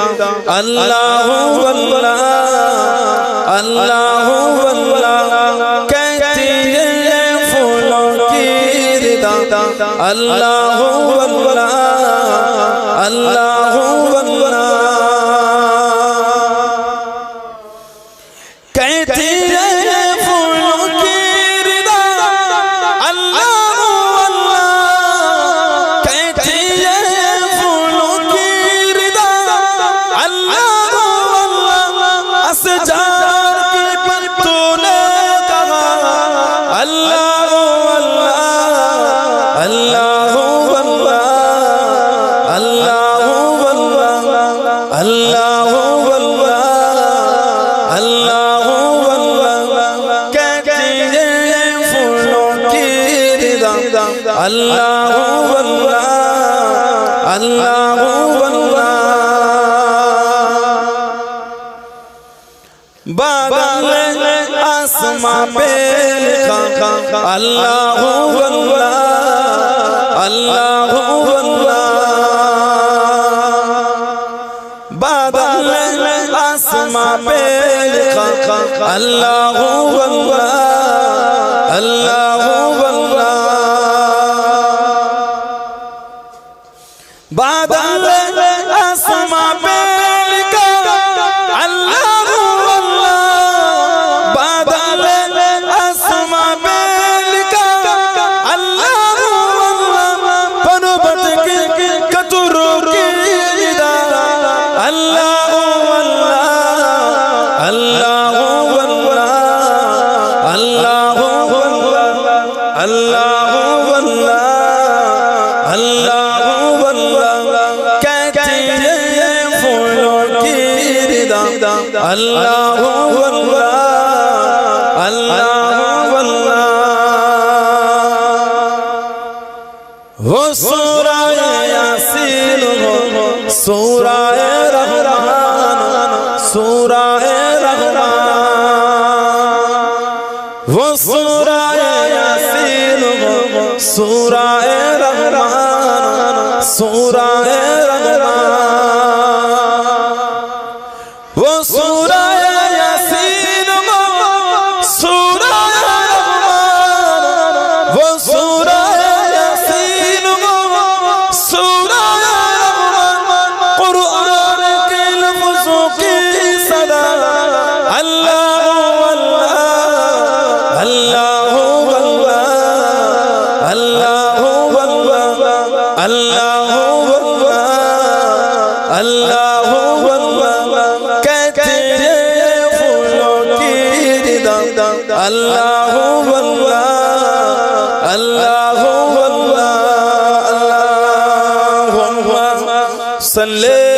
अल्लाह अल्लाह अल्लाह अल्लाह कहती है फूलों की रिदा अल्लाह अल्लाह अल्लाह अल्लाह कहती है फूलों की रिदा अल्लाह अल्लाह कहती है फूलों की रिदा अल्लाह अल्लाह असजार की पत्तों ने कहा अल्लाह अल्लाह अल्लाह अल्लाह अल्लाह अल्लाह कहती है फूलों की रिदा अल्लाह अल्लाह अल्लाह अल्लाह बादल आसमां पे लिखा अल्लाह अल्लाह अल्लाह अल्लाह बादल आसमां पे लिखा अल्लाह अल्लाह अल्लाह अल्लाह बादल आसमां पे लिखा अल्लाह अल्लाह बादल आसमां पे लिखा अल्लाह अल्लाह पर्वत के कतरों की निदा अल्लाह अल्लाह अल्लाह अल्लाह अल्लाह अल्लाह अल्लाह कहती है फूलों की रिदा अल्लाह अल्लाह अल्लाह अल्लाह वो सूरा यासीन हो सूरा रहमान सूरा रहमान वो सूरा यासीन हो सूरा रहमान सूरा रहमान वो सूरा यासीन हो सूरा रहमान वो सूरा यासीन हो सूरा रहमान कुरान के लफ्ज़ों की सदा अल्लाह अल्लाह अल्लाह अल्लाह अल्लाह अल्लाह अल्लाह कहते हैं फूलों की रिदा अल्लाह अल्लाह अल्लाह अल्लाह अल्लाह सल्ले